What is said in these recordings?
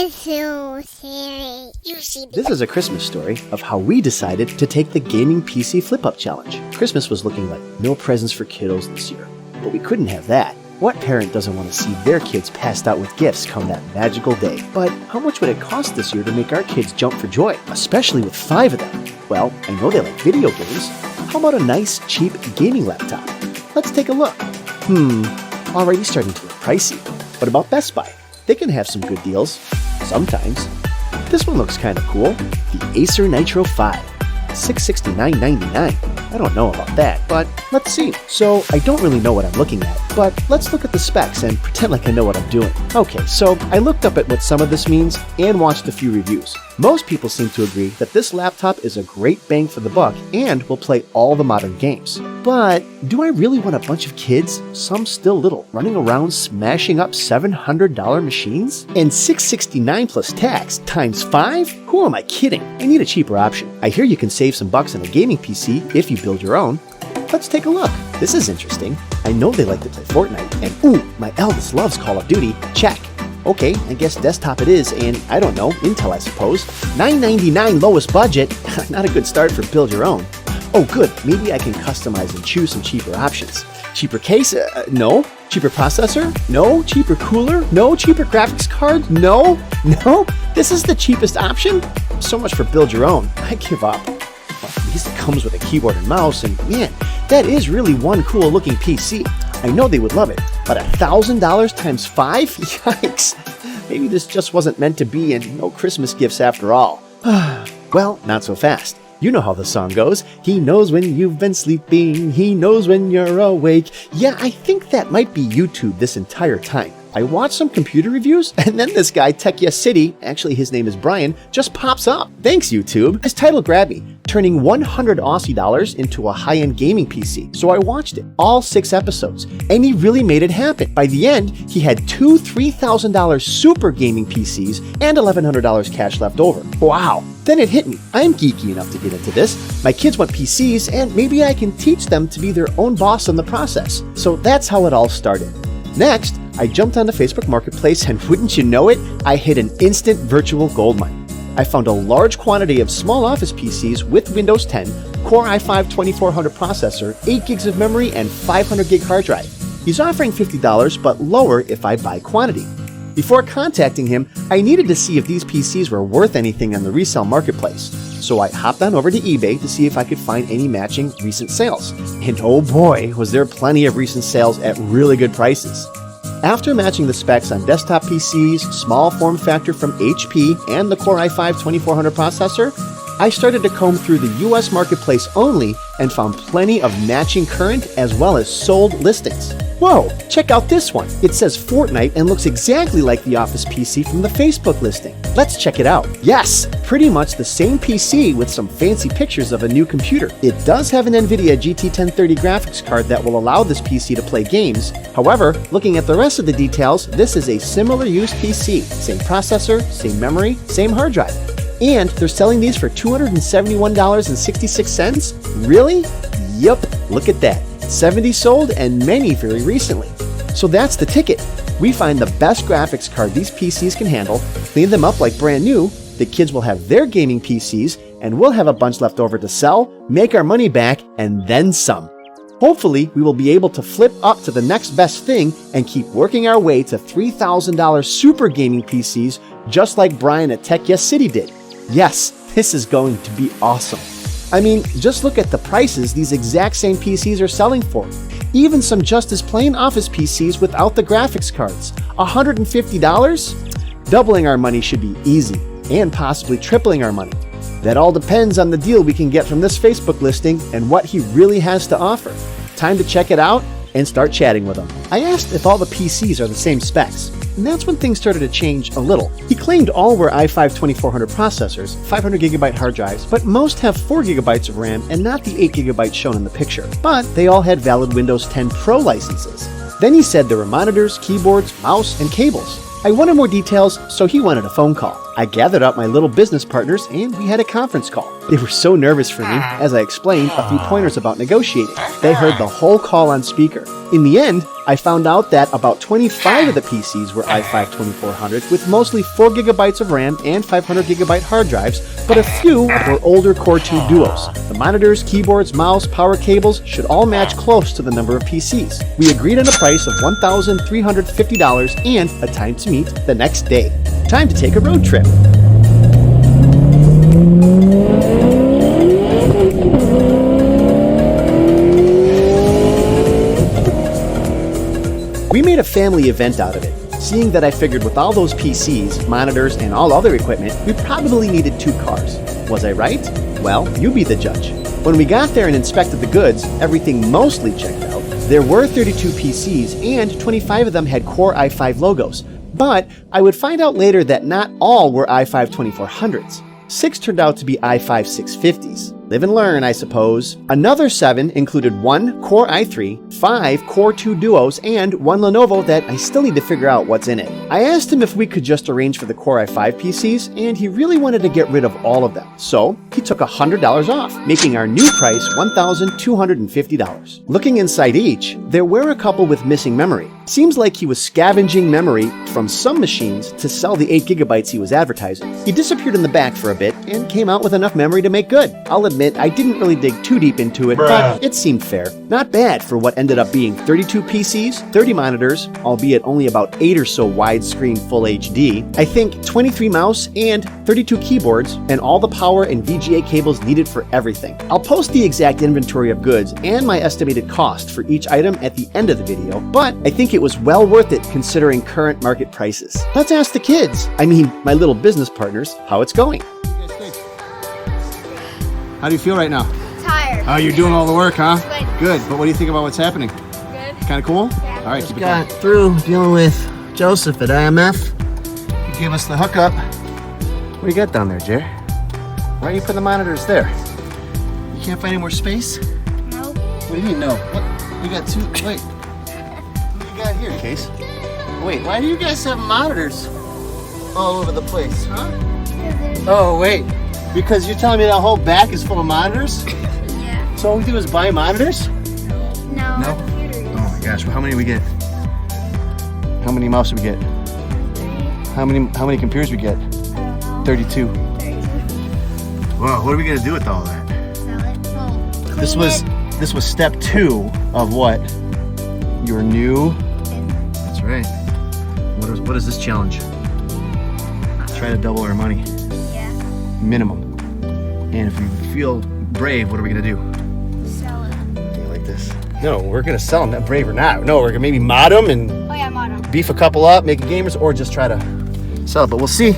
is so silly. You see This is a Christmas story of how we decided to take the Gaming PC Flip-Up Challenge. Christmas was looking like no presents for kiddos this year, but we couldn't have that. What parent doesn't want to see their kids passed out with gifts come that magical day? But how much would it cost this year to make our kids jump for joy, especially with 5 of them? Well, I know they like video games. How about a nice, cheap gaming laptop? Let's take a look. Already starting to look pricey. What about Best Buy? They can have some good deals. Sometimes. This one looks kind of cool. The Acer Nitro 5. $669.99. I don't know about that, but let's see. So I don't really know what I'm looking at, but let's look at the specs and pretend like I know what I'm doing. Okay, so I looked up at what some of this means and watched a few reviews. Most people seem to agree that this laptop is a great bang for the buck and will play all the modern games. But do I really want a bunch of kids, some still little, running around smashing up $700 machines? And $669 plus tax times 5? Who am I kidding? I need a cheaper option. I hear you can save some bucks on a gaming PC if you build your own. Let's take a look. This is interesting. I know they like to play Fortnite, and ooh, my eldest loves Call of Duty. Check. Okay, I guess desktop it is, and I don't know, Intel I suppose. $999 lowest budget. Not a good start for build your own. Oh good, maybe I can customize and choose some cheaper options. Cheaper case? No. Cheaper processor? No. Cheaper cooler? No. Cheaper graphics card? No. No? This is the cheapest option? So much for build your own. I give up. Well, at least it comes with a keyboard and mouse, and man, that is really one cool looking PC. I know they would love it, but $1,000 times 5? Yikes! Maybe this just wasn't meant to be and no Christmas gifts after all. Well, not so fast. You know how the song goes. He knows when you've been sleeping. He knows when you're awake. Yeah, I think that might be YouTube this entire time. I watched some computer reviews, and then this guy, Tech Yes City, actually his name is Brian, just pops up. Thanks, YouTube. His title grabbed me, turning 100 Aussie dollars into a high-end gaming PC. So I watched it, all 6 episodes, and he really made it happen. By the end, he had 2 $3,000 super gaming PCs and $1,100 cash left over. Wow. Then it hit me. I'm geeky enough to get into this. My kids want PCs, and maybe I can teach them to be their own boss in the process. So that's how it all started. Next, I jumped onto Facebook Marketplace, and wouldn't you know it, I hit an instant virtual goldmine. I found a large quantity of small office PCs with Windows 10, Core i5-2400 processor, 8 gigs of memory, and 500 gig hard drive. He's offering $50, but lower if I buy quantity. Before contacting him, I needed to see if these PCs were worth anything on the resale marketplace. So I hopped on over to eBay to see if I could find any matching recent sales. And oh boy, was there plenty of recent sales at really good prices. After matching the specs on desktop PCs, small form factor from HP, and the Core i5-2400 processor, I started to comb through the US marketplace only and found plenty of matching current as well as sold listings. Whoa, check out this one. It says Fortnite and looks exactly like the Office PC from the Facebook listing. Let's check it out. Yes, pretty much the same PC with some fancy pictures of a new computer. It does have an NVIDIA GT 1030 graphics card that will allow this PC to play games. However, looking at the rest of the details, this is a similar use PC. Same processor, same memory, same hard drive. And they're selling these for $271.66? Really? Yup, look at that. 70 sold and many very recently. So that's the ticket. We find the best graphics card these PCs can handle, clean them up like brand new, the kids will have their gaming PCs, and we'll have a bunch left over to sell, make our money back, and then some. Hopefully, we will be able to flip up to the next best thing and keep working our way to $3,000 super gaming PCs just like Brian at Tech Yes City did. Yes, this is going to be awesome. I mean, just look at the prices these exact same PCs are selling for. Even some just as plain Office PCs without the graphics cards. $150? Doubling our money should be easy, and possibly tripling our money. That all depends on the deal we can get from this Facebook listing and what he really has to offer. Time to check it out and start chatting with him. I asked if all the PCs are the same specs, and that's when things started to change a little. He claimed all were i5-2400 processors, 500GB hard drives, but most have 4GB of RAM and not the 8GB shown in the picture. But they all had valid Windows 10 Pro licenses. Then he said there were monitors, keyboards, mouse, and cables. I wanted more details, so he wanted a phone call. I gathered up my little business partners and we had a conference call. They were so nervous for me as I explained a few pointers about negotiating. They heard the whole call on speaker. In the end, I found out that about 25 of the PCs were i5-2400s with mostly 4 gigabytes of RAM and 500 gigabyte hard drives, but a few were older Core 2 Duos. The monitors, keyboards, mouse, power cables should all match close to the number of PCs. We agreed on a price of $1,350 and a time to meet the next day. Time to take a road trip. We made a family event out of it, seeing that I figured with all those PCs, monitors, and all other equipment, we probably needed 2 cars. Was I right? Well, you be the judge. When we got there and inspected the goods, everything mostly checked out. There were 32 PCs and 25 of them had Core i5 logos, but I would find out later that not all were i5-2400s. 6 turned out to be i5-650s. Live and learn, I suppose. Another 7 included 1 Core i3, 5 Core 2 Duos, and 1 Lenovo that I still need to figure out what's in it. I asked him if we could just arrange for the Core i5 PCs, and he really wanted to get rid of all of them. So he took $100 off, making our new price $1,250. Looking inside each, there were a couple with missing memory. Seems like he was scavenging memory from some machines to sell the 8 gigabytes he was advertising. He disappeared in the back for a bit and came out with enough memory to make good. I'll admit I didn't really dig too deep into it, but it seemed fair. Not bad for what ended up being 32 PCs, 30 monitors, albeit only about 8 or so widescreen full HD, I think 23 mouse and 32 keyboards, and all the power and VGA cables needed for everything. I'll post the exact inventory of goods and my estimated cost for each item at the end of the video, but I think it was well worth it considering current market prices. Let's ask the kids, I mean my little business partners, how it's going. How do you feel right now? Tired. Oh, you're doing all the work, huh? Good. Good. But what do you think about what's happening? Good. Kind of cool? Yeah. All right, Just keep it going. got through dealing with Joseph at IMF. You give us the hookup. What do you got down there, Jer? Why are you putting the monitors there? You can't find any more space? Nope. What do you mean, no? What? We got 2. Wait. What do you got here, Case? Wait, why do you guys have monitors all over the place, huh? Oh, wait. Because you're telling me that whole back is full of monitors? Yeah. So all we do is buy monitors? No. No? Computers. Oh my gosh, well, how many do we get? How many mouse do we get? How many computers we get? I don't know. 32. 32. Well, what are we gonna do with all that? Sell it. Well, This clean was it. this was step 2 of what? Your new. That's right. What is this challenge? Try to double our money, Yeah. minimum. And if we feel brave, what are we gonna do? Sell it. Like this? No, we're gonna sell them. Not brave or not. No, we're gonna maybe mod them and Oh yeah, model. beef a couple up, make it gamers, or just try to sell it. But we'll see.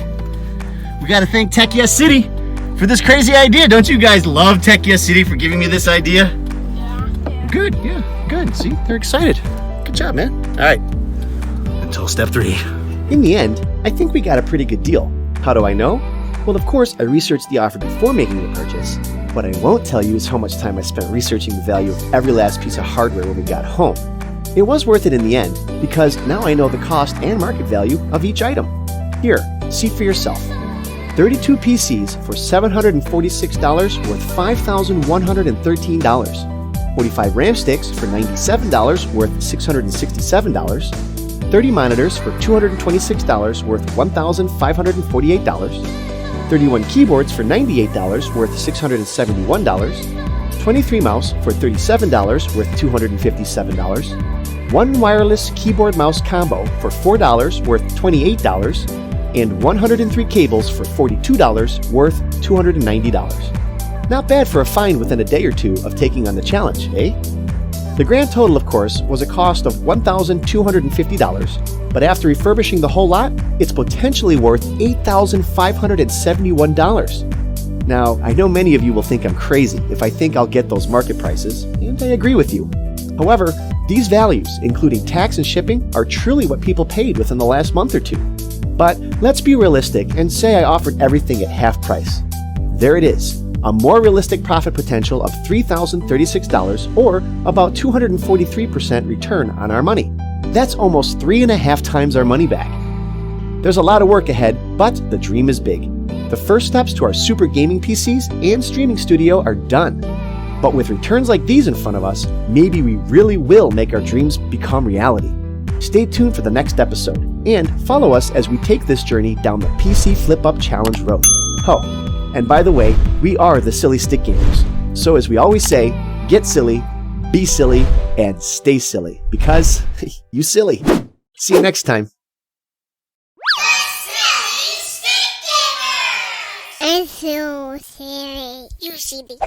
We got to thank Tech Yes City for this crazy idea. Don't you guys love Tech Yes City for giving me this idea? Yeah. Good, yeah, good. See, they're excited. Good job, man. All right. Until step 3. In the end, I think we got a pretty good deal. How do I know? Well, of course, I researched the offer before making the purchase. What I won't tell you is how much time I spent researching the value of every last piece of hardware when we got home. It was worth it in the end, because now I know the cost and market value of each item. Here, see for yourself. 32 PCs for $746 worth $5,113. 45 RAM sticks for $97 worth $667. 30 monitors for $226 worth $1,548. 31 keyboards for $98 worth $671. 23 mouse for $37 worth $257. 1 wireless keyboard mouse combo for $4 worth $28. And 103 cables for $42 worth $290. Not bad for a find within a day or two of taking on the challenge, eh? The grand total, of course, was a cost of $1,250, but after refurbishing the whole lot, it's potentially worth $8,571. Now, I know many of you will think I'm crazy if I think I'll get those market prices, and I agree with you. However, these values, including tax and shipping, are truly what people paid within the last month or two. But let's be realistic and say I offered everything at half price. There it is. A more realistic profit potential of $3,036 or about 243% return on our money. That's almost 3.5 times our money back. There's a lot of work ahead, but the dream is big. The first steps to our super gaming PCs and streaming studio are done. But with returns like these in front of us, maybe we really will make our dreams become reality. Stay tuned for the next episode, and follow us as we take this journey down the PC Flip Up Challenge road. Oh, and by the way, we are the Silly Stick Gamers. So as we always say, get silly, be silly, and stay silly, because you silly. See you next time. I'm so silly. You silly.